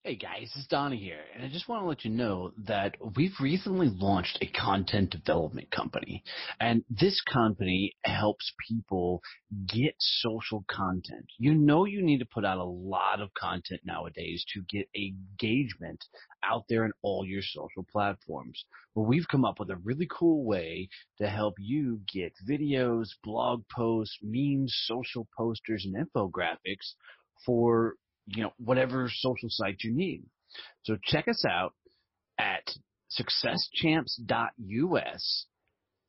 Hey guys, it's Donnie here, and I just want to let you know that we've recently launched a content development company, and this company helps people get social content. You know you need to put out a lot of content nowadays to get engagement out there in all your social platforms. Well, we've come up with a really cool way to help you get videos, blog posts, memes, social posters, and infographics for whatever social site you need. So check us out at successchamps.us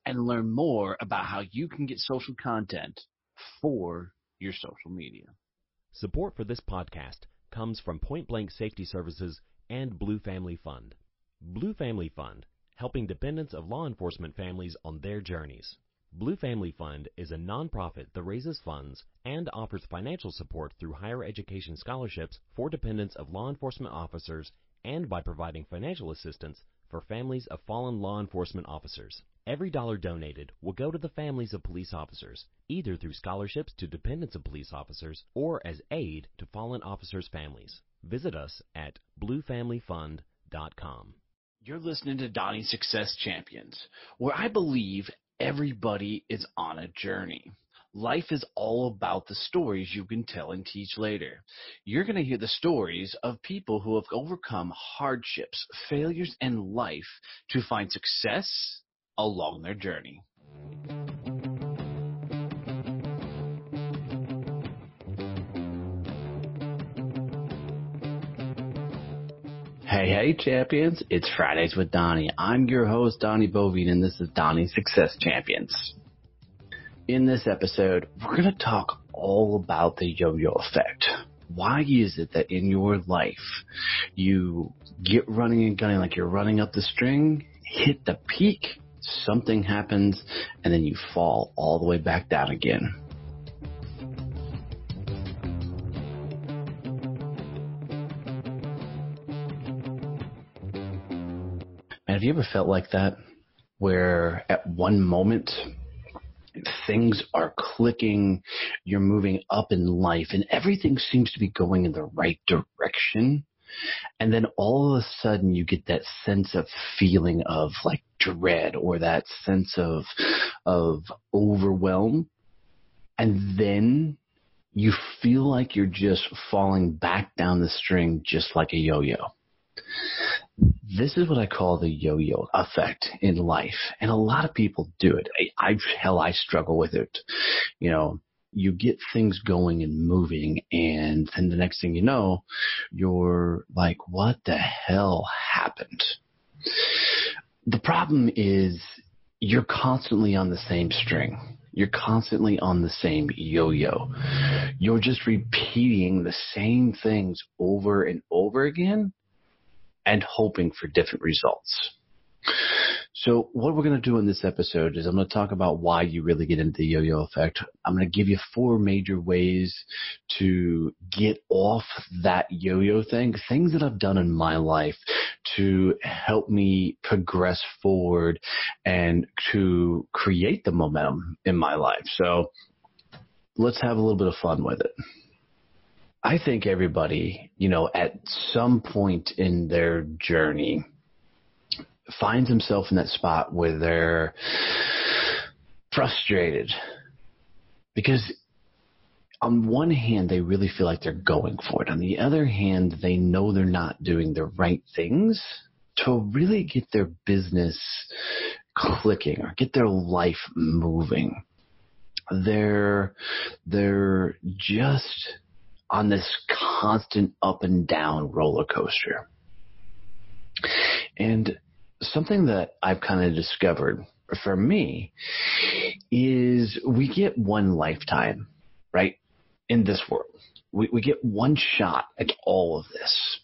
and learn more about how you can get social content for your social media. Support for this podcast comes from Point Blank Safety Services and Blue Family Fund. Blue Family Fund, helping dependents of law enforcement families on their journeys. Blue Family Fund is a nonprofit that raises funds and offers financial support through higher education scholarships for dependents of law enforcement officers and by providing financial assistance for families of fallen law enforcement officers. Every dollar donated will go to the families of police officers, either through scholarships to dependents of police officers or as aid to fallen officers' families. Visit us at bluefamilyfund.com. You're listening to Donnie Success Champions, where I believe everybody is on a journey. Life is all about the stories you can tell and teach later. You're going to hear the stories of people who have overcome hardships, failures in life to find success along their journey. Hey, champions. It's Fridays with Donnie. I'm your host, Donnie Boivin, and this is Donnie Success Champions. In this episode, we're going to talk all about the yo-yo effect. Why is it that in your life you get running and gunning like you're running up the string, hit the peak, something happens, and then you fall all the way back down again? Have you ever felt like that, where at one moment things are clicking, you're moving up in life, and everything seems to be going in the right direction, and then all of a sudden you get that sense of feeling of like dread or that sense of overwhelm, and then you feel like you're just falling back down the string just like a yo-yo. This is what I call the yo-yo effect in life, and a lot of people do it. I struggle with it. You get things going and moving, and then the next thing you know, you're like, what the hell happened? The problem is you're constantly on the same string. You're constantly on the same yo-yo. You're just repeating the same things over and over again and hoping for different results. So what we're going to do in this episode is I'm going to talk about why you really get into the yo-yo effect. I'm going to give you 4 major ways to get off that yo-yo thing, things that I've done in my life to help me progress forward and to create the momentum in my life. So let's have a little bit of fun with it. I think everybody, at some point in their journey finds himself in that spot where they're frustrated because on one hand, they really feel like they're going for it. On the other hand, they know they're not doing the right things to really get their business clicking or get their life moving. They're just on this constant up and down roller coaster. And something that I've kind of discovered for me is we get one lifetime, right, in this world. We get one shot at all of this.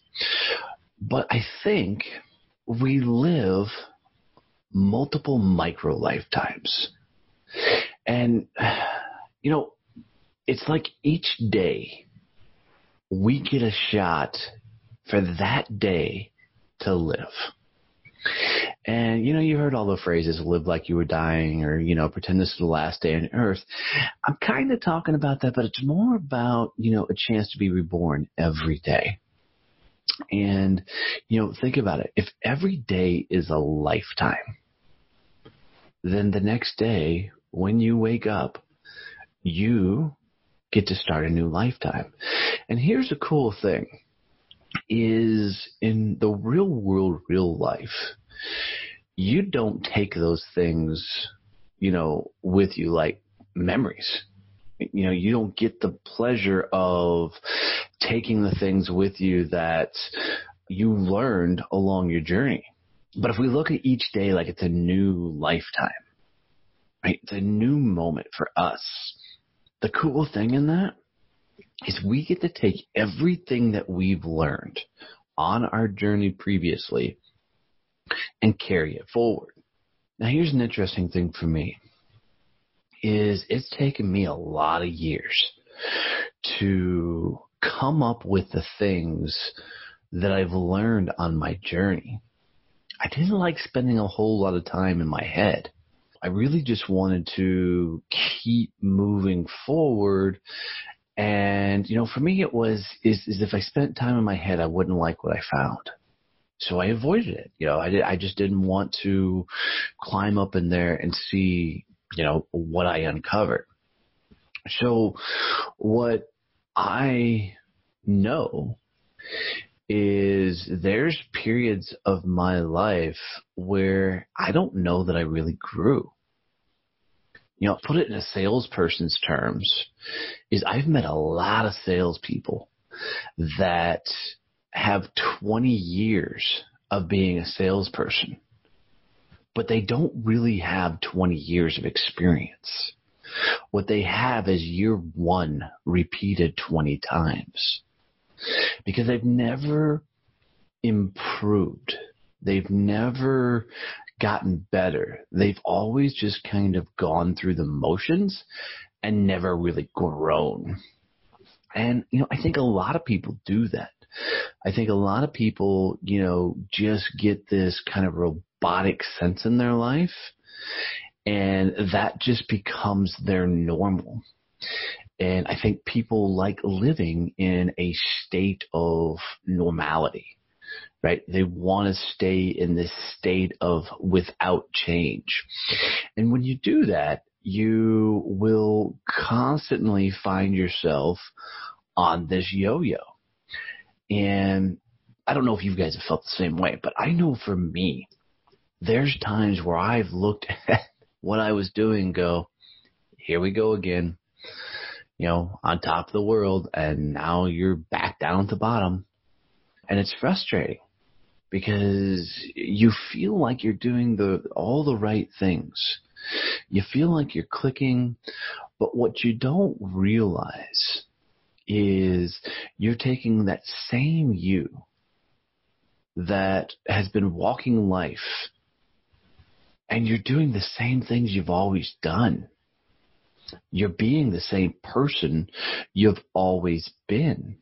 But I think we live multiple micro lifetimes. And, it's like each day we get a shot for that day to live. And, you heard all the phrases, live like you were dying or, pretend this is the last day on earth. I'm kind of talking about that, but it's more about, a chance to be reborn every day. And, think about it. If every day is a lifetime, then the next day when you wake up, you get to start a new lifetime. And here's a cool thing is in the real world, real life, you don't take those things, with you like memories. You don't get the pleasure of taking the things with you that you learned along your journey. But if we look at each day like it's a new lifetime, right? It's a new moment for us. The cool thing in that is we get to take everything that we've learned on our journey previously and carry it forward. Now, here's an interesting thing for me is it's taken me a lot of years to come up with the things that I've learned on my journey. I didn't like spending a whole lot of time in my head. I really just wanted to keep moving forward. And, for me, it was if I spent time in my head, I wouldn't like what I found. So I avoided it. I just didn't want to climb up in there and see, what I uncovered. So what I know is there's periods of my life where I don't know that I really grew. Put it in a salesperson's terms is I've met a lot of salespeople that have 20 years of being a salesperson, but they don't really have 20 years of experience. What they have is year one repeated 20 times because they've never improved. They've never gotten better. They've always just kind of gone through the motions and never really grown. And, I think a lot of people do that. I think a lot of people, just get this kind of robotic sense in their life, and that just becomes their normal. And I think people like living in a state of normality, right? They want to stay in this state of without change. And when you do that, you will constantly find yourself on this yo-yo. And I don't know if you guys have felt the same way, but I know for me, there's times where I've looked at what I was doing and go, here we go again, on top of the world, and now you're back down at the bottom. And it's frustrating because you feel like you're doing all the right things. You feel like you're clicking, but what you don't realize is you're taking that same you that has been walking life and you're doing the same things you've always done. You're being the same person you've always been.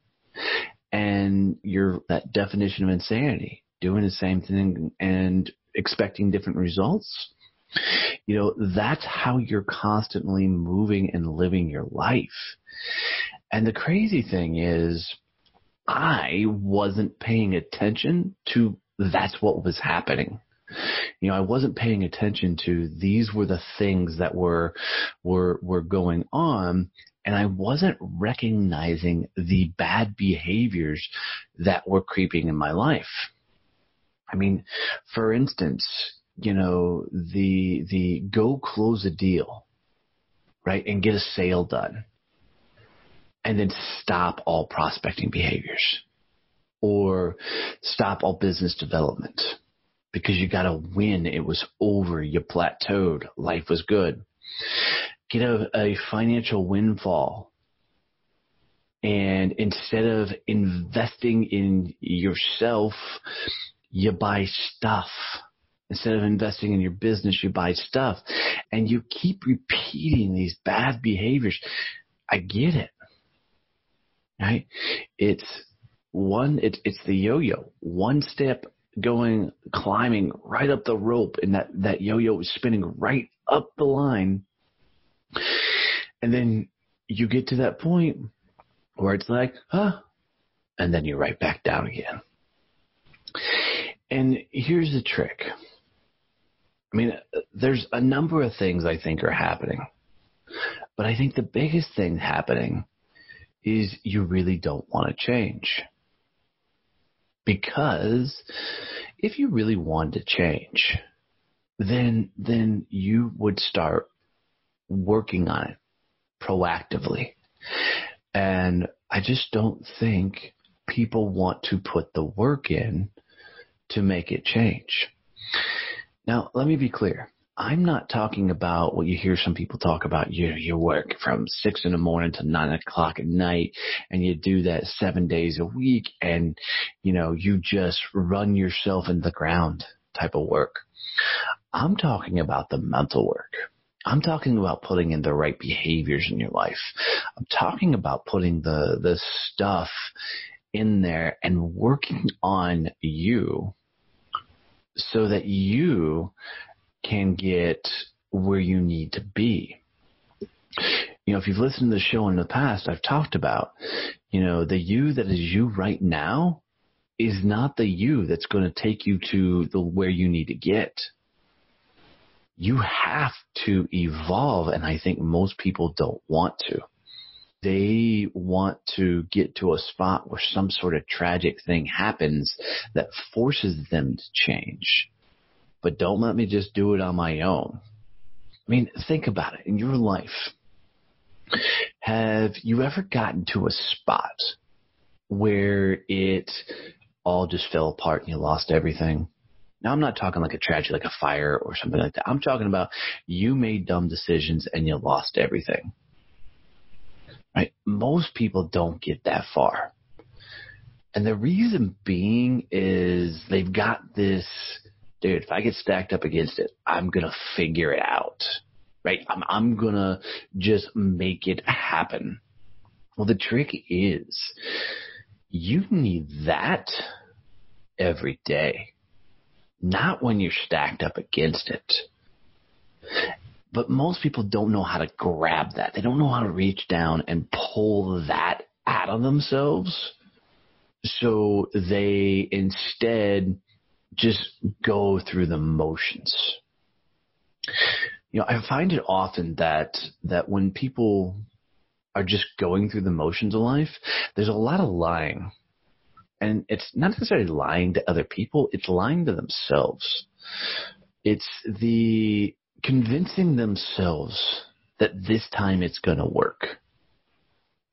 And you're that definition of insanity, doing the same thing and expecting different results. That's how you're constantly moving and living your life. And the crazy thing is, I wasn't paying attention to that's what was happening. I wasn't paying attention to these were the things that were going on, and I wasn't recognizing the bad behaviors that were creeping in my life. I mean, for instance, the go close a deal, right, and get a sale done, and then stop all prospecting behaviors or stop all business development because you got to win. It was over. You plateaued. Life was good. Get a financial windfall. And instead of investing in yourself, you buy stuff. Instead of investing in your business, you buy stuff. And you keep repeating these bad behaviors. I get it. Right? It's the yo-yo. One step climbing right up the rope, and that yo-yo is spinning right up the line. And then you get to that point where it's like, and then you're right back down again. And here's the trick. I mean, there's a number of things I think are happening, but I think the biggest thing happening is you really don't want to change. Because if you really wanted to change, then you would start working on it proactively. And I just don't think people want to put the work in to make it change. Now, let me be clear. I'm not talking about what you hear some people talk about. You work from 6 a.m. to 9 o'clock at night, and you do that 7 days a week, and you just run yourself in the ground type of work. I'm talking about the mental work. I'm talking about putting in the right behaviors in your life. I'm talking about putting the stuff in there and working on you so that you can get where you need to be. If you've listened to the show in the past, I've talked about, the you that is you right now is not the you that's going to take you to where you need to get. You have to evolve, and I think most people don't want to. They want to get to a spot where some sort of tragic thing happens that forces them to change. But don't let me just do it on my own. I mean, think about it. In your life, have you ever gotten to a spot where it all just fell apart and you lost everything? Now, I'm not talking like a tragedy, like a fire or something like that. I'm talking about you made dumb decisions and you lost everything. Right? Most people don't get that far. And the reason being is they've got this, dude, if I get stacked up against it, I'm going to figure it out. Right? I'm going to just make it happen. Well, the trick is you need that every day. Not when you're stacked up against it. But most people don't know how to grab that. They don't know how to reach down and pull that out of themselves. So they instead just go through the motions. I find it often that when people are just going through the motions of life, there's a lot of lying. And it's not necessarily lying to other people, it's lying to themselves. It's the convincing themselves that this time it's going to work.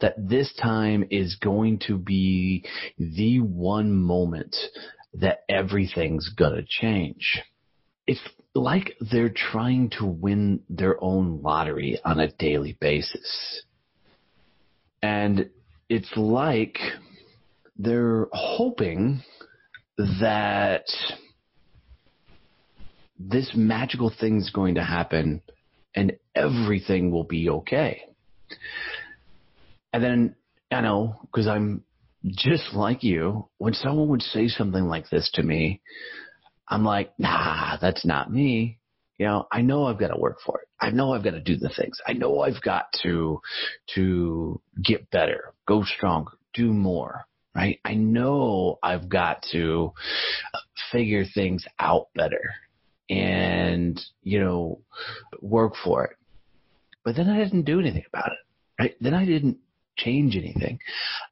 That this time is going to be the one moment that everything's going to change. It's like they're trying to win their own lottery on a daily basis. And it's like they're hoping that this magical thing's going to happen and everything will be okay. And then, I know, because I'm just like you, when someone would say something like this to me, I'm like, nah, that's not me. I know I've got to work for it. I know I've got to do the things. I know I've got to get better, go stronger, do more, right? I know I've got to figure things out better and, work for it. But then I didn't do anything about it, right? Then I didn't change anything.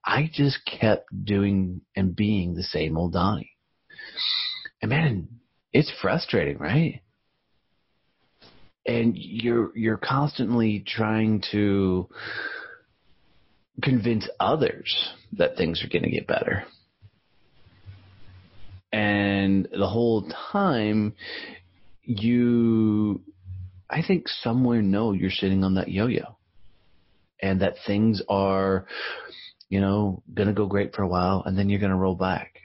I just kept doing and being the same old Donnie. And man, it's frustrating, right? And you're constantly trying to convince others that things are going to get better. And the whole time I think somewhere know you're sitting on that yo-yo and that things are, going to go great for a while and then you're going to roll back.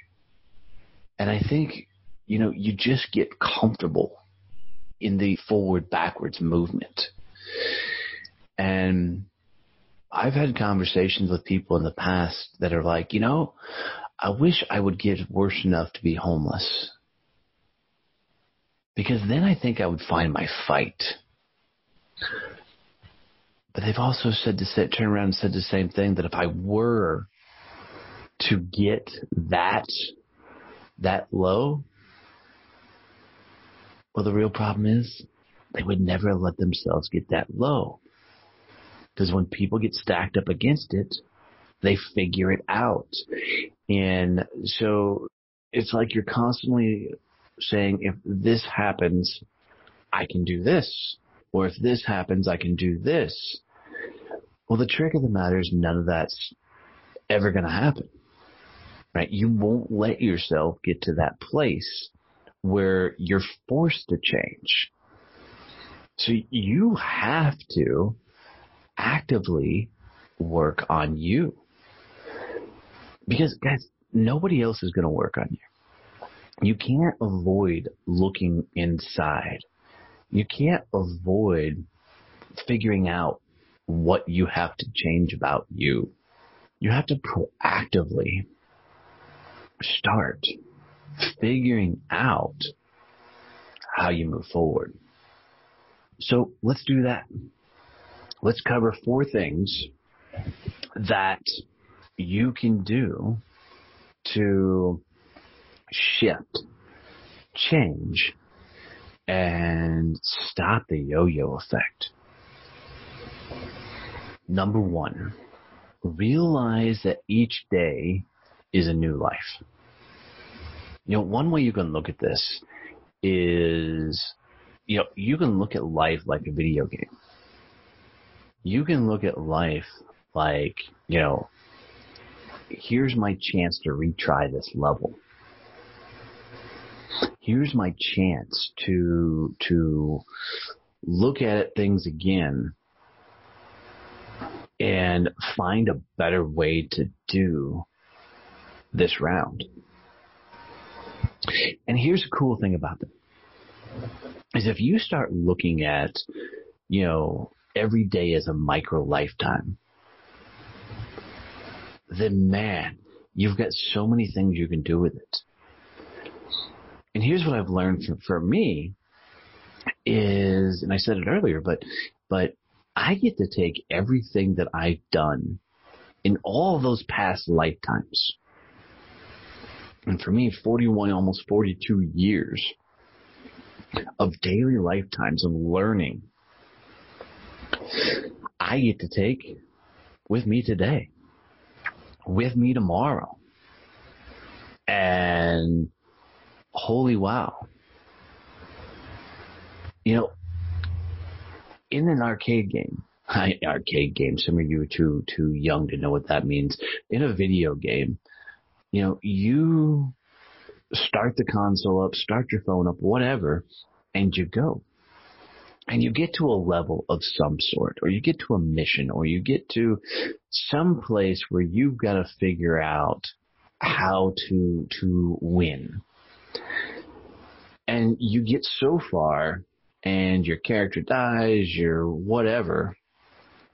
And I think, you just get comfortable in the forward-backwards movement. And I've had conversations with people in the past that are like, I wish I would get worse enough to be homeless. Because then I think I would find my fight. But they've also turn around and said the same thing, that if I were to get that low, Well, the real problem is they would never let themselves get that low. Because when people get stacked up against it, they figure it out. And so it's like you're constantly saying, if this happens, I can do this. Or if this happens, I can do this. Well, the trick of the matter is none of that's ever going to happen. Right? You won't let yourself get to that place where you're forced to change. So you have to actively work on you. Because, guys, nobody else is going to work on you. You can't avoid looking inside. You can't avoid figuring out what you have to change about you. You have to proactively start figuring out how you move forward. So let's do that. Let's cover 4 things that you can do to shift, change, and stop the yo-yo effect. Number 1, realize that each day is a new life. One way you can look at this is, you can look at life like a video game. You can look at life like, here's my chance to retry this level. Here's my chance to look at things again and find a better way to do this round. And here's the cool thing about them is if you start looking at, every day as a micro lifetime, then man, you've got so many things you can do with it. And here's what I've learned for me is, and I said it earlier, but I get to take everything that I've done in all of those past lifetimes. And for me, 41, almost 42 years of daily lifetimes of learning, I get to take with me today, with me tomorrow. And holy wow. In an arcade game, some of you are too young to know what that means. In a video game, you start the console up, start your phone up, whatever, and you go. And you get to a level of some sort, or you get to a mission, or you get to some place where you've got to figure out how to win. And you get so far, and your character dies, your whatever,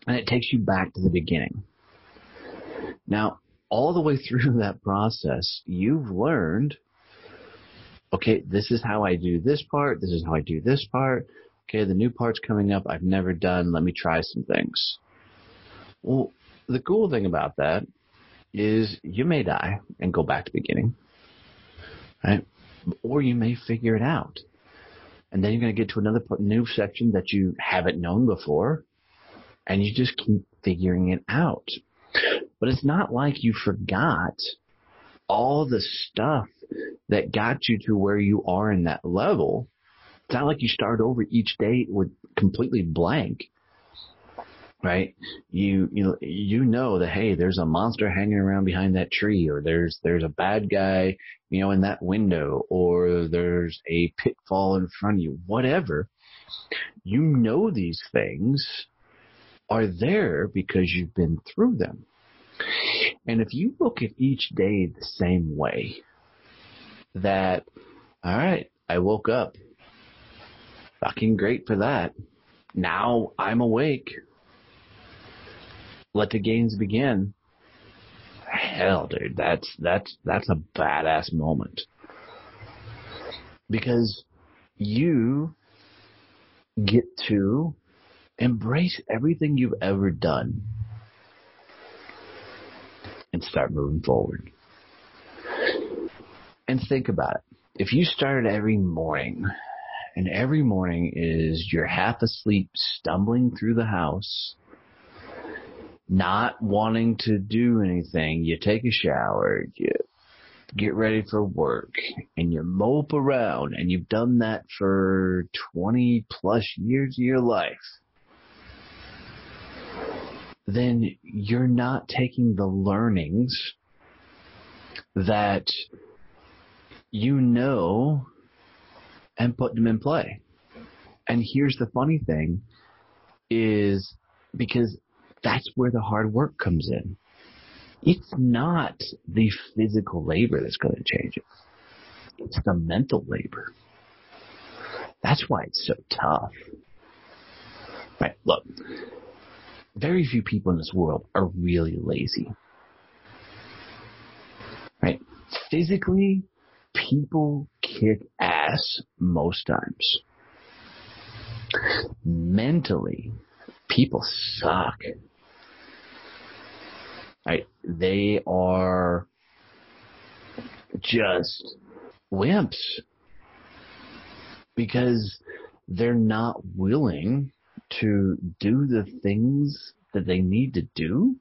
and it takes you back to the beginning. Now, all the way through that process, you've learned, okay, this is how I do this part, this is how I do this part. Okay, the new part's coming up I've never done. Let me try some things. Well, the cool thing about that is you may die and go back to the beginning, right? Or you may figure it out. And then you're going to get to another new section that you haven't known before, and you just keep figuring it out. But it's not like you forgot all the stuff that got you to where you are in that level. It's not like you start over each day with completely blank, right? You know that, hey, there's a monster hanging around behind that tree, or there's a bad guy, in that window, or there's a pitfall in front of you, whatever. These things are there because you've been through them. And if you look at each day the same way, that, all right, I woke up. Fucking great for that. Now I'm awake. Let the games begin. Hell, dude, that's a badass moment. Because you get to embrace everything you've ever done and start moving forward. And think about it. If you started every morning And every morning is you're half asleep, stumbling through the house, not wanting to do anything. You take a shower, you get ready for work, and you mope around, and you've done that for 20 plus years of your life. Then you're not taking the learnings that you know and put them in play. And here's the funny thing is because that's where the hard work comes in. It's not the physical labor that's going to change it. It's the mental labor. That's why it's so tough. Right, look, very few people in this world are really lazy. Right? Physically, people kick ass most times. Mentally, people suck. Right? They are just wimps because they're not willing to do the things that they need to do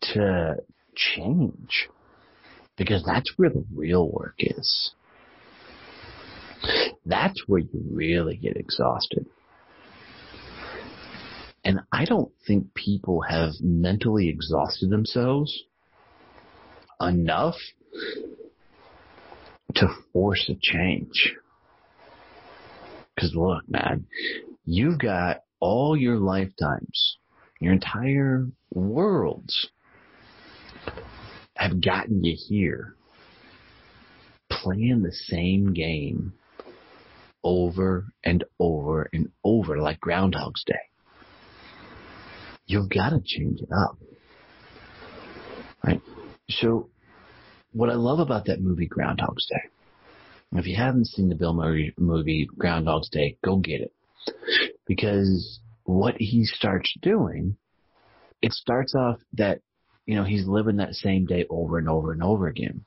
to change, because that's where the real work is. That's where you really get exhausted. And I don't think people have mentally exhausted themselves enough to force a change. Because look, man, you've got all your lifetimes, your entire worlds have gotten you here playing the same game over and over and over like Groundhog's Day. You've got to change it up. Right? So what I love about that movie Groundhog's Day, if you haven't seen the Bill Murray movie Groundhog's Day, go get it. Because what he starts doing, it starts off that, he's living that same day over and over and over again.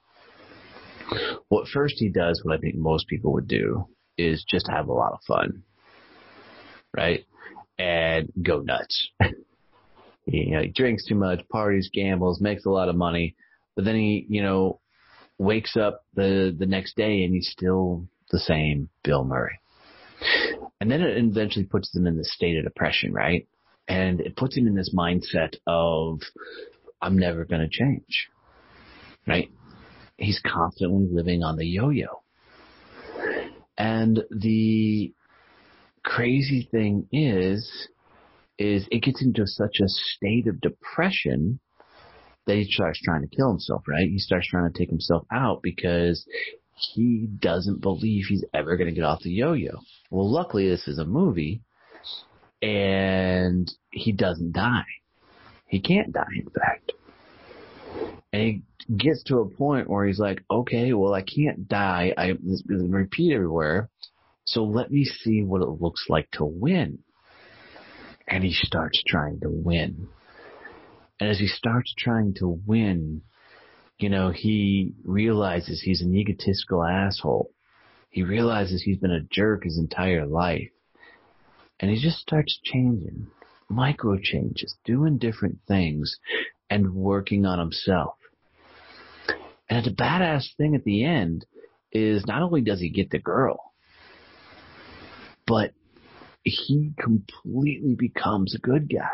What first he does, what I think most people would do, is just have a lot of fun. Right? And go nuts. He drinks too much, parties, gambles, makes a lot of money, but then he, wakes up the next day and he's still the same Bill Murray. And then it eventually puts him in this state of depression, right? And it puts him in this mindset of, I'm never going to change, right? He's constantly living on the yo-yo. And the crazy thing is it gets into such a state of depression that he starts trying to kill himself, right? He starts trying to take himself out because he doesn't believe he's ever going to get off the yo-yo. Well, luckily this is a movie and he doesn't die. He can't die, in fact. And he gets to a point where he's like, okay, well, I can't die. This is repeat everywhere. So let me see what it looks like to win. And he starts trying to win. And as he starts trying to win, he realizes he's an egotistical asshole. He realizes he's been a jerk his entire life. And he just starts changing, micro changes, doing different things and working on himself. And the badass thing at the end is not only does he get the girl, but he completely becomes a good guy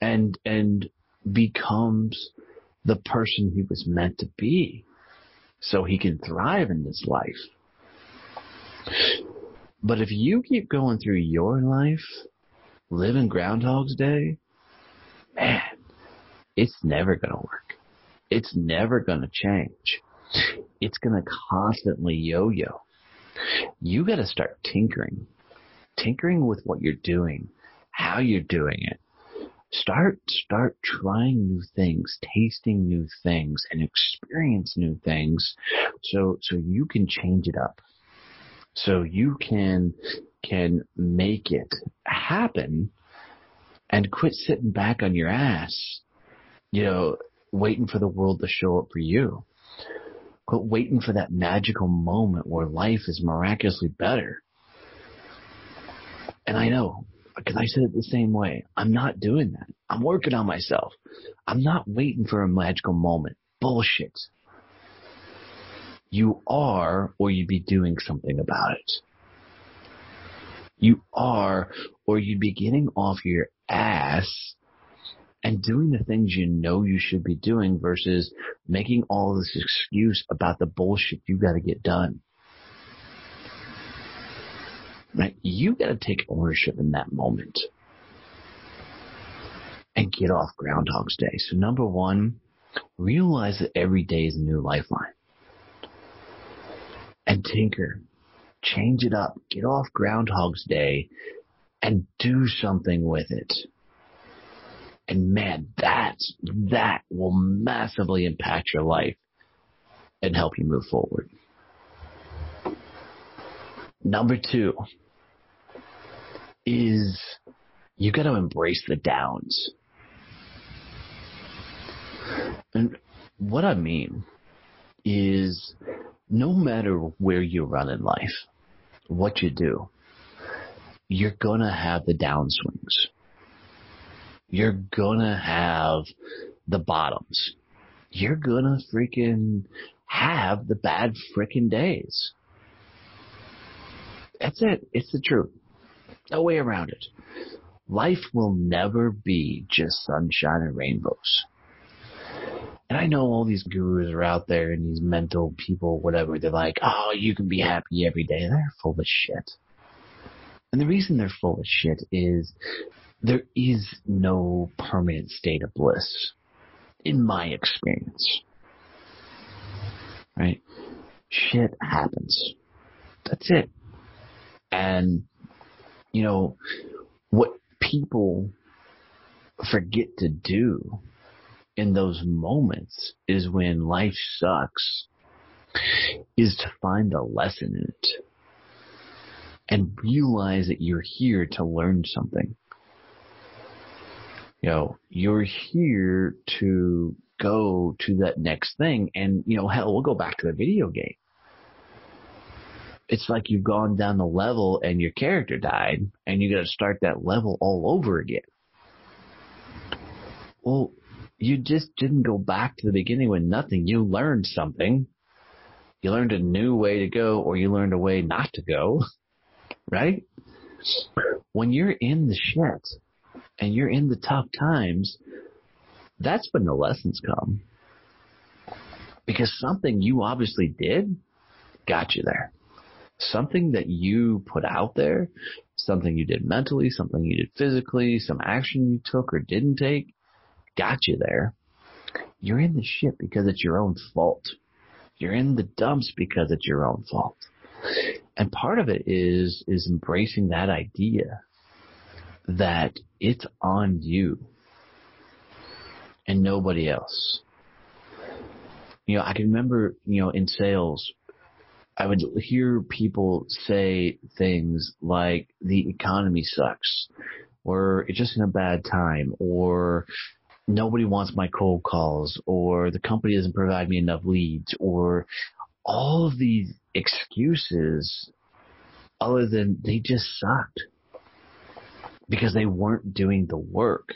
and becomes the person he was meant to be so he can thrive in this life. But if you keep going through your life living Groundhog's Day, man, it's never going to work. It's never going to change. It's going to constantly yo-yo. You got to start tinkering with what you're doing, how you're doing it. Start trying new things, tasting new things, and experience new things so you can change it up. So you can make it happen and quit sitting back on your ass, waiting for the world to show up for you. Quit waiting for that magical moment where life is miraculously better. And I know, because I said it the same way. I'm not doing that. I'm working on myself. I'm not waiting for a magical moment. Bullshit. You are, or you'd be doing something about it. You are, or you'd be getting off your ass and doing the things you know you should be doing versus making all this excuse about the bullshit you got to get done. Right? You got to take ownership in that moment and get off Groundhog's Day. So number one, realize that every day is a new lifeline. And tinker, change it up, get off Groundhog's Day and do something with it. And man, that will massively impact your life and help you move forward. Number two is you got to embrace the downs. And what I mean is no matter where you run in life, what you do, you're going to have the downswings. You're going to have the bottoms. You're going to freaking have the bad freaking days. That's it. It's the truth. No way around it. Life will never be just sunshine and rainbows. And I know all these gurus are out there and these mental people, whatever, they're like, oh, you can be happy every day. They're full of shit. And the reason they're full of shit is there is no permanent state of bliss, in my experience. Right? Shit happens. That's it. And, you know, what people forget to do in those moments is when life sucks, is to find a lesson in it and realize that you're here to learn something. You know, you're here to go to that next thing. And, you know, hell, we'll go back to the video game. It's like you've gone down the level and your character died and you got to start that level all over again. Well, you just didn't go back to the beginning with nothing. You learned something. You learned a new way to go, or you learned a way not to go, right? When you're in the shit and you're in the tough times, that's when the lessons come. Because something you obviously did got you there. Something that you put out there, something you did mentally, something you did physically, some action you took or didn't take, got you there. You're in the shit because it's your own fault. You're in the dumps because it's your own fault. And part of it is embracing that idea that it's on you and nobody else. You know, I can remember, you know, in sales, I would hear people say things like the economy sucks, or it's just in a bad time, or nobody wants my cold calls, or the company doesn't provide me enough leads, or all of these excuses other than they just sucked because they weren't doing the work.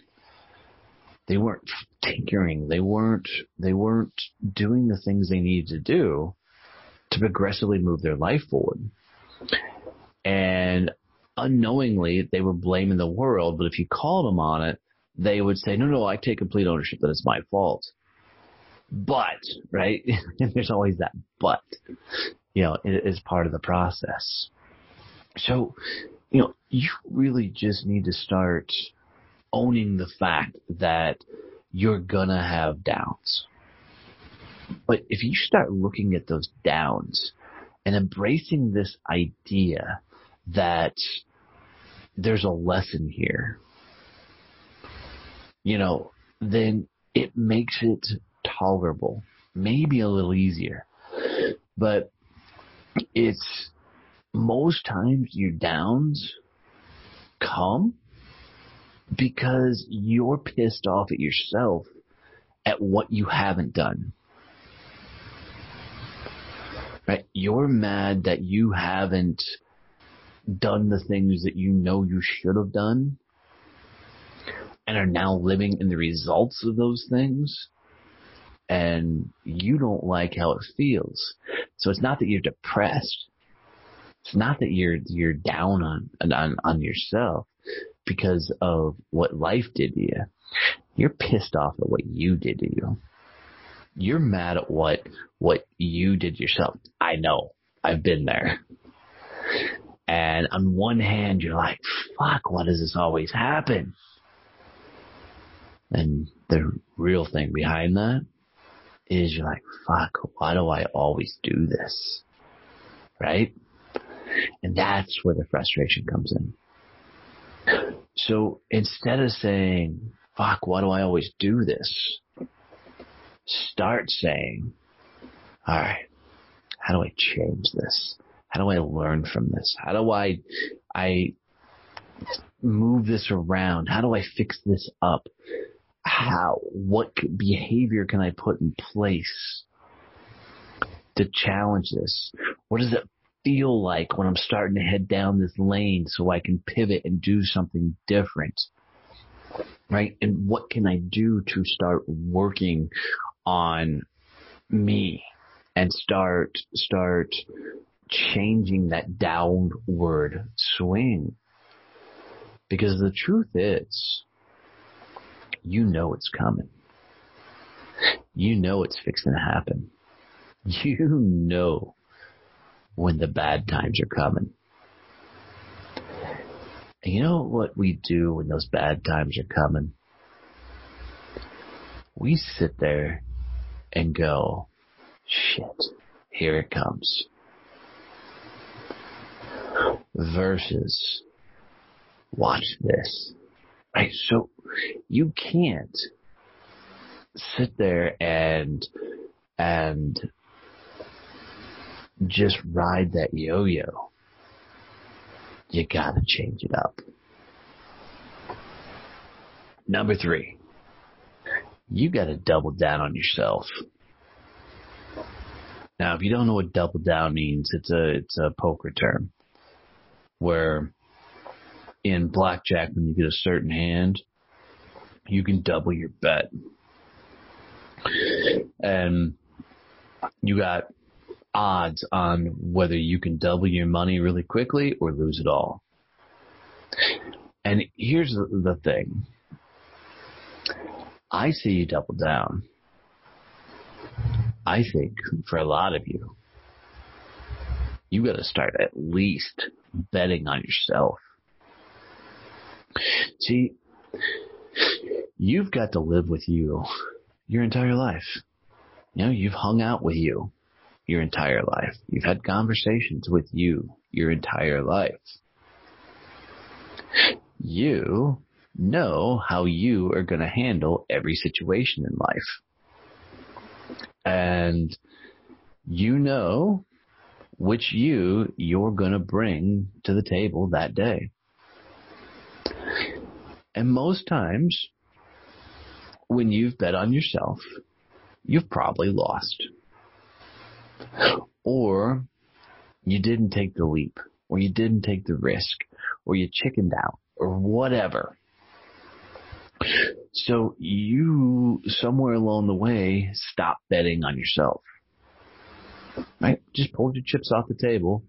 They weren't tinkering. They weren't doing the things they needed to do to progressively move their life forward. And unknowingly, they were blaming the world, but if you called them on it, they would say, no, I take complete ownership that it's my fault. But, right? And there's always that but, you know, it is part of the process. So, you know, you really just need to start owning the fact that you're gonna have downs. But if you start looking at those downs and embracing this idea that there's a lesson here, you know, then it makes it tolerable, maybe a little easier. But it's most times your downs come because you're pissed off at yourself at what you haven't done. right? You're mad that you haven't done the things that you know you should have done and are now living in the results of those things. And you don't like how it feels. So it's not that you're depressed. It's not that you're down on yourself because of what life did to you. You're pissed off at what you did to you. You're mad at what you did yourself. I know. I've been there. And on one hand, you're like, fuck, why does this always happen? And the real thing behind that is you're like, fuck, why do I always do this? Right? And that's where the frustration comes in. So instead of saying, fuck, why do I always do this? Start saying, all right, how do I change this? How do I learn from this? How do I move this around? How do I fix this up? What behavior can I put in place to challenge this? What does it feel like when I'm starting to head down this lane so I can pivot and do something different? Right? And what can I do to start working on me and start changing that downward swing? Because the truth is, you know it's coming. You know it's fixing to happen. You know when the bad times are coming. And you know what we do when those bad times are coming? We sit there and go, shit, here it comes. Versus, watch this. Right? So you can't sit there and just ride that yo-yo. You gotta change it up. Number 3, you gotta double down on yourself. Now, if you don't know what double down means, it's a poker term where in blackjack, when you get a certain hand, you can double your bet. And you got odds on whether you can double your money really quickly or lose it all. And here's the thing. I see you double down. I think for a lot of you, you got to start at least betting on yourself. See, you've got to live with you your entire life. You know, you've hung out with you your entire life. You've had conversations with you your entire life. You know how you are going to handle every situation in life. And you know which you're going to bring to the table that day. And most times, when you've bet on yourself, you've probably lost. Or you didn't take the leap, or you didn't take the risk, or you chickened out, or whatever. So you, somewhere along the way, stop betting on yourself. Right? Just pulled your chips off the table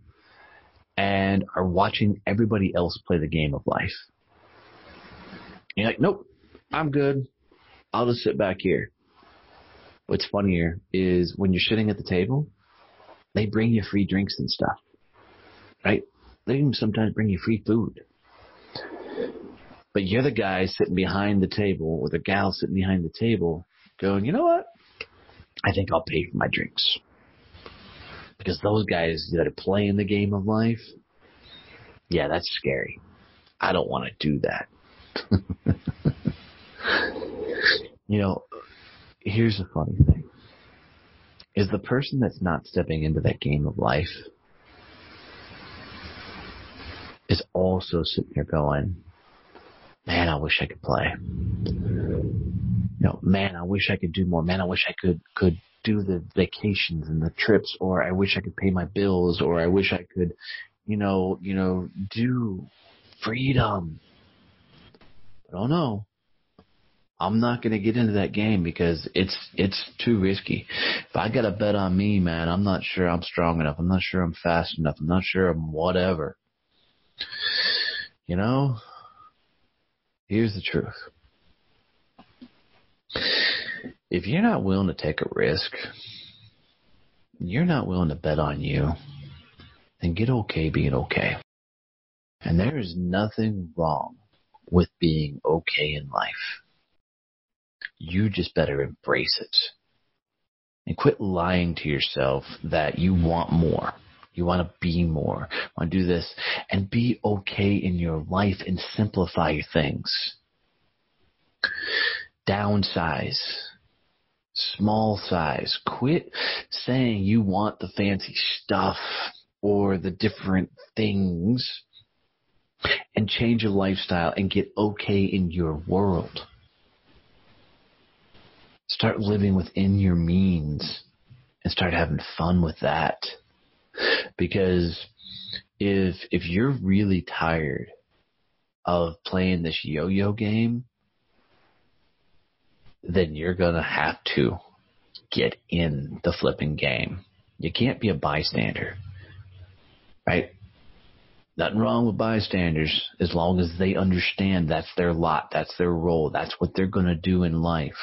and are watching everybody else play the game of life. You're like, nope, I'm good. I'll just sit back here. What's funnier is when you're sitting at the table, they bring you free drinks and stuff, right? They even sometimes bring you free food. But you're the guy sitting behind the table or the gal sitting behind the table going, you know what? I think I'll pay for my drinks. Because those guys that are playing the game of life, yeah, that's scary. I don't want to do that. You know, here's the funny thing. Is the person that's not stepping into that game of life is also sitting there going, man, I wish I could play. You know, man, I wish I could do more. Man, I wish I could do the vacations and the trips, or I wish I could pay my bills, or I wish I could, do freedom. But oh no, I'm not going to get into that game because it's too risky. If I got to bet on me, man, I'm not sure I'm strong enough. I'm not sure I'm fast enough. I'm not sure I'm whatever. Here's the truth. If you're not willing to take a risk, you're not willing to bet on you, then get okay being okay. And there is nothing wrong with being okay in life. You just better embrace it. And quit lying to yourself that you want more. You want to be more. Want to do this. And be okay in your life and simplify your things. Downsize. Small size. Quit saying you want the fancy stuff or the different things, and change your lifestyle and get okay in your world. Start living within your means and start having fun with that. Because if you're really tired of playing this yo-yo game, then you're going to have to get in the flipping game. You can't be a bystander, right? Nothing wrong with bystanders as long as they understand that's their lot, that's their role, that's what they're going to do in life.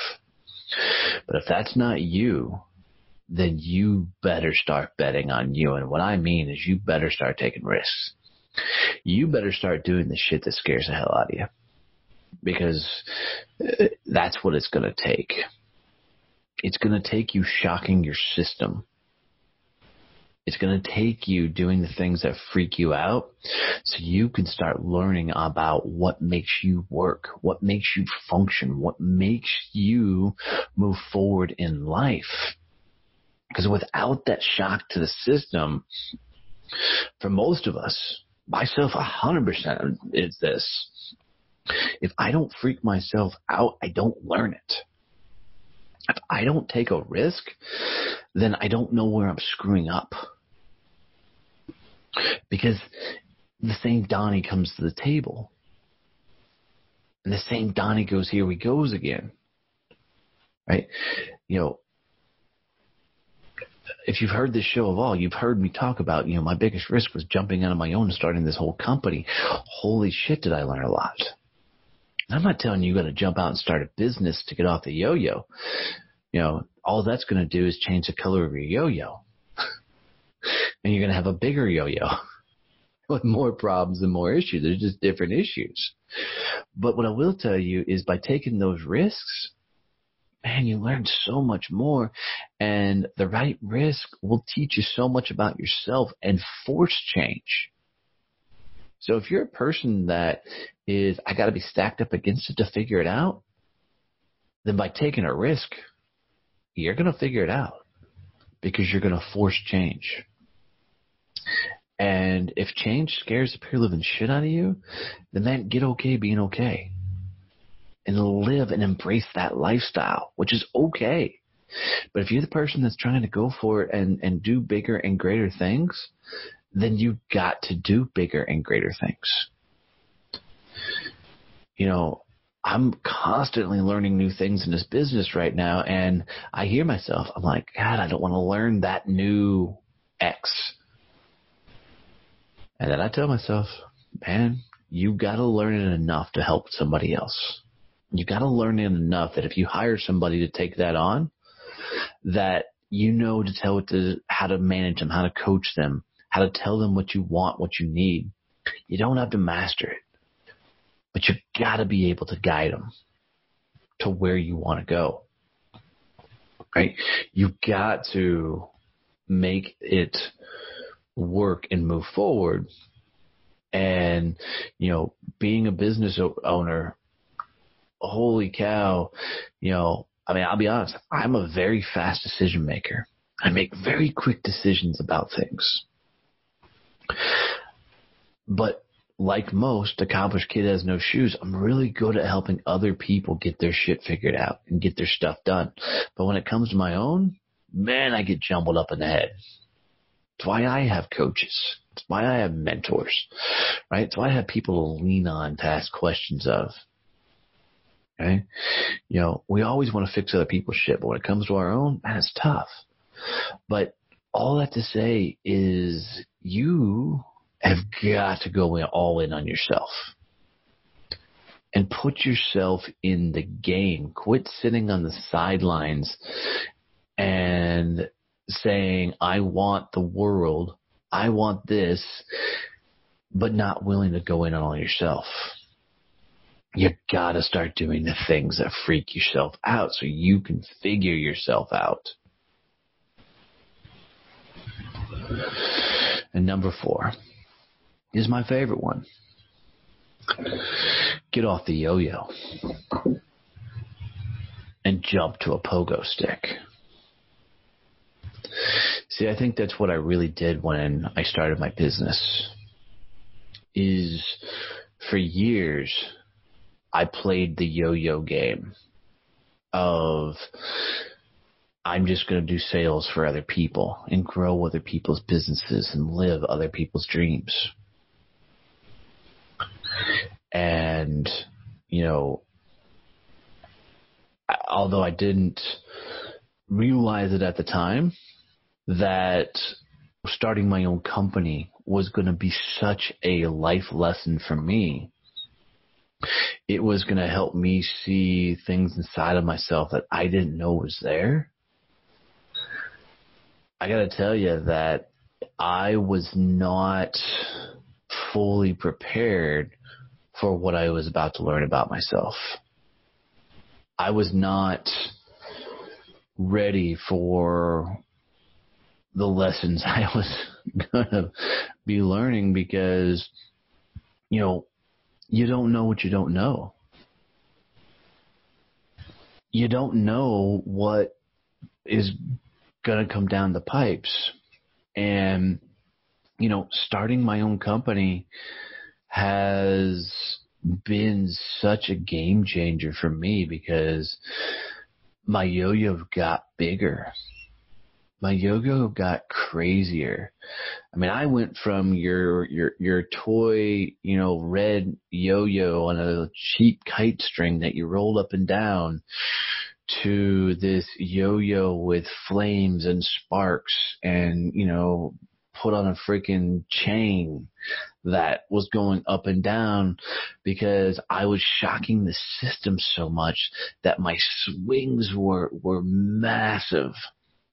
But if that's not you, then you better start betting on you. And what I mean is you better start taking risks. You better start doing the shit that scares the hell out of you. Because that's what it's going to take. It's going to take you shocking your system. It's going to take you doing the things that freak you out so you can start learning about what makes you work, what makes you function, what makes you move forward in life. Because without that shock to the system, for most of us, myself 100% is this. If I don't freak myself out, I don't learn it. If I don't take a risk, then I don't know where I'm screwing up. Because the same Donnie comes to the table. And the same Donnie goes, here he goes again. Right? If you've heard this show at all, you've heard me talk about, my biggest risk was jumping out on my own and starting this whole company. Holy shit, did I learn a lot. I'm not telling you got to jump out and start a business to get off the yo-yo. All that's going to do is change the color of your yo-yo. And you're going to have a bigger yo-yo with more problems and more issues. There's just different issues. But what I will tell you is by taking those risks, man, you learn so much more. And the right risk will teach you so much about yourself and force change. So if you're a person that is, I got to be stacked up against it to figure it out, then by taking a risk, you're going to figure it out because you're going to force change. And if change scares the pure living shit out of you, then man, get okay being okay. And live and embrace that lifestyle, which is okay. But if you're the person that's trying to go for it and do bigger and greater things, then you got to do bigger and greater things. I'm constantly learning new things in this business right now, and I hear myself, I'm like, God, I don't want to learn that new X. And then I tell myself, man, you got to learn it enough to help somebody else. You got to learn it enough that if you hire somebody to take that on, that to tell it to how to manage them, how to coach them, how to tell them what you want, what you need. You don't have to master it, but you got to be able to guide them to where you want to go, right? You got to make it work and move forward. And, being a business owner, holy cow, I'll be honest, I'm a very fast decision maker. I make very quick decisions about things. But like most accomplished kid has no shoes, I'm really good at helping other people get their shit figured out and get their stuff done. But when it comes to my own, man, I get jumbled up in the head. It's why I have coaches. It's why I have mentors, right? It's why I have people to lean on to ask questions of. Okay? We always want to fix other people's shit, but when it comes to our own, man, it's tough. But all that to say is you have got to go all in on yourself and put yourself in the game. Quit sitting on the sidelines and saying, I want the world, I want this, but not willing to go in on yourself. You gotta start doing the things that freak yourself out so you can figure yourself out. And number 4 is my favorite one. Get off the yo-yo and jump to a pogo stick. See, I think that's what I really did when I started my business. Is for years I played the yo-yo game of I'm just going to do sales for other people and grow other people's businesses and live other people's dreams. And, although I didn't realize it at the time, that starting my own company was going to be such a life lesson for me. It was going to help me see things inside of myself that I didn't know was there. I got to tell you that I was not fully prepared for what I was about to learn about myself. I was not ready for the lessons I was going to be learning because, you don't know what you don't know. You don't know what is going to come down the pipes. And, starting my own company has been such a game changer for me because my yo-yo got bigger. My yo-yo got crazier. I mean, I went from your toy, red yo-yo on a cheap kite string that you rolled up and down to this yo-yo with flames and sparks and, put on a freaking chain that was going up and down because I was shocking the system so much that my swings were massive.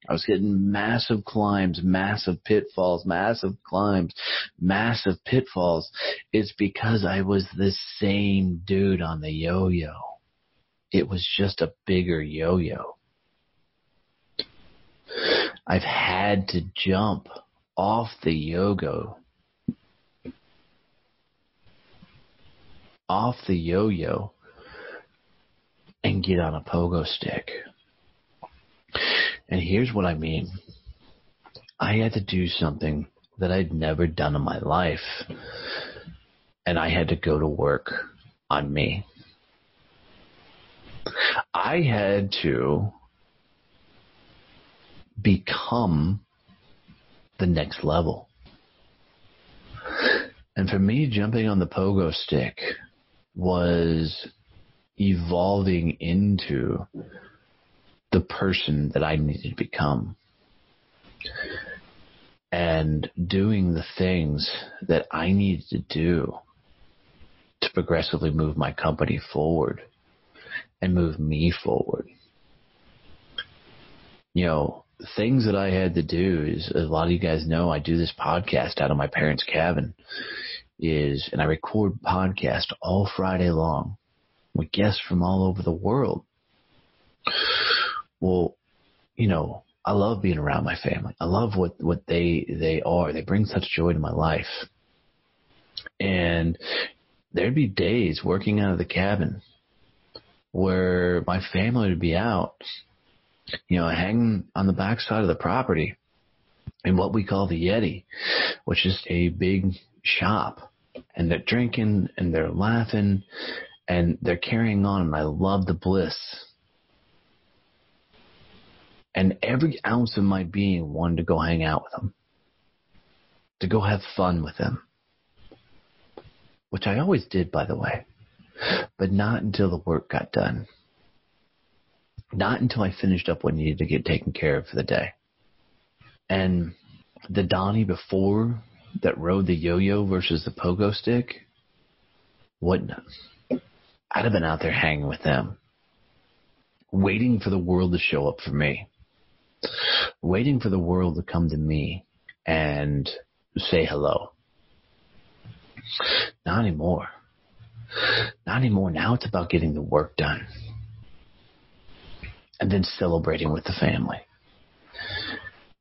I was getting massive climbs, massive pitfalls, massive climbs, massive pitfalls. It's because I was the same dude on the yo-yo. It was just a bigger yo-yo. I've had to jump off the yo-yo and get on a pogo stick. And here's what I mean. I had to do something that I'd never done in my life, and I had to go to work on me. I had to become the next level. And for me, jumping on the pogo stick was evolving into the person that I needed to become and doing the things that I needed to do to progressively move my company forward and move me forward. Things that I had to do is, a lot of you guys know, I do this podcast out of my parents' cabin and I record podcasts all Friday long with guests from all over the world. Well, I love being around my family. I love what they are. They bring such joy to my life. And there'd be days working out of the cabin where my family would be out, hanging on the backside of the property in what we call the Yeti, which is a big shop. And they're drinking and they're laughing and they're carrying on. And I love the bliss. And every ounce of my being wanted to go hang out with him, to go have fun with him, which I always did, by the way, but not until the work got done. Not until I finished up what needed to get taken care of for the day. And the Donnie before that rode the yo-yo versus the pogo stick, wouldn't have. I'd have been out there hanging with them, waiting for the world to show up for me, waiting for the world to come to me and say hello. Not anymore. Not anymore. Now it's about getting the work done and then celebrating with the family.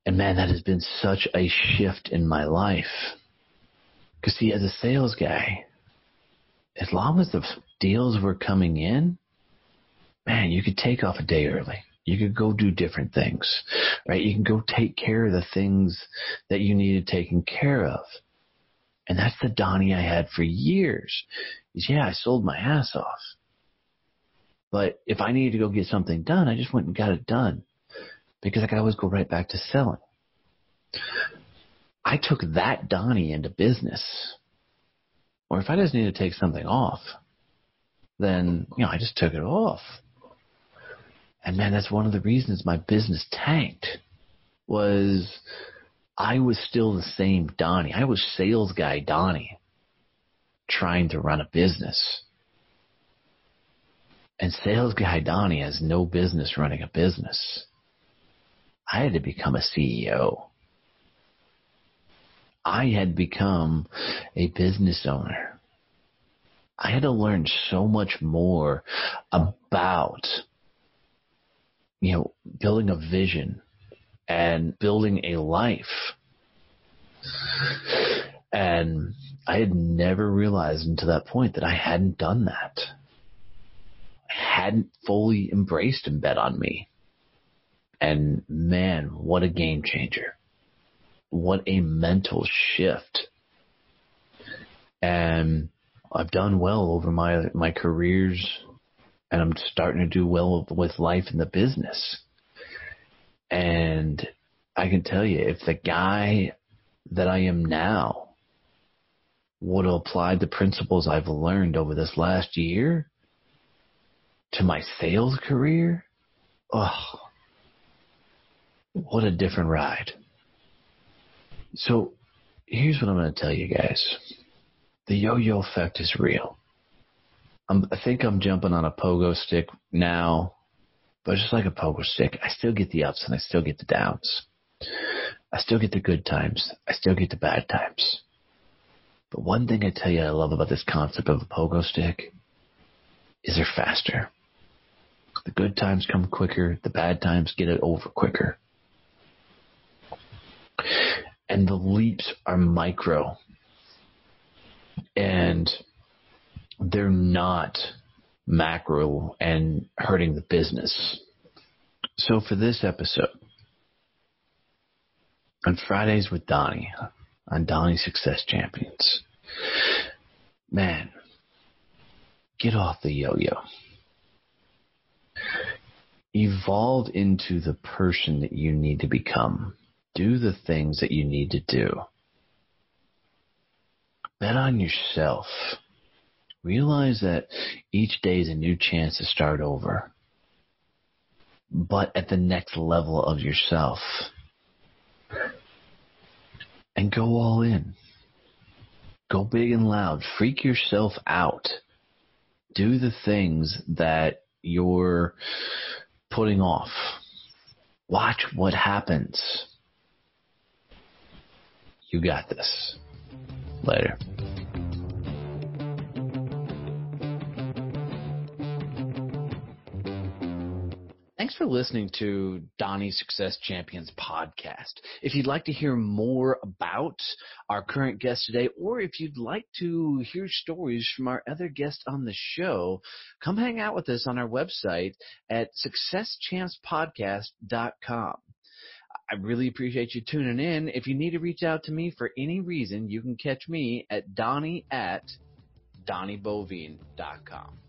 And man, that has been such a shift in my life. Because see, as a sales guy, as long as the deals were coming in, man, you could take off a day early. You could go do different things, right? You can go take care of the things that you needed taken care of. And that's the Donnie I had for years. Yeah, I sold my ass off. But if I needed to go get something done, I just went and got it done. Because I could always go right back to selling. I took that Donnie into business. Or if I just needed to take something off, then, I just took it off. And man, that's one of the reasons my business tanked, was I was still the same Donnie. I was sales guy Donnie trying to run a business. And sales guy Donnie has no business running a business. I had to become a CEO. I had become a business owner. I had to learn so much more about, building a vision and building a life. And I had never realized until that point that I hadn't done that. I hadn't fully embraced and bet on me. And man, what a game changer. What a mental shift. And I've done well over my careers, and I'm starting to do well with life in the business. And I can tell you, if the guy that I am now would have applied the principles I've learned over this last year to my sales career, what a different ride. So here's what I'm going to tell you guys. The yo-yo effect is real. I think I'm jumping on a pogo stick now, but just like a pogo stick, I still get the ups and I still get the downs. I still get the good times. I still get the bad times. But one thing I tell you I love about this concept of a pogo stick is they're faster. The good times come quicker. The bad times get it over quicker. And the leaps are micro. And they're not macro and hurting the business. So for this episode, on Fridays with Donnie, on Donnie Success Champions, man, get off the yo-yo. Evolve into the person that you need to become. Do the things that you need to do. Bet on yourself. Realize that each day is a new chance to start over, but at the next level of yourself. And go all in. Go big and loud. Freak yourself out. Do the things that you're putting off. Watch what happens. You got this. Later. Thanks for listening to Donnie Success Champions podcast. If you'd like to hear more about our current guest today, or if you'd like to hear stories from our other guests on the show, come hang out with us on our website at successchampspodcast.com. I really appreciate you tuning in. If you need to reach out to me for any reason, you can catch me at Donnie@DonnieBoivin.com.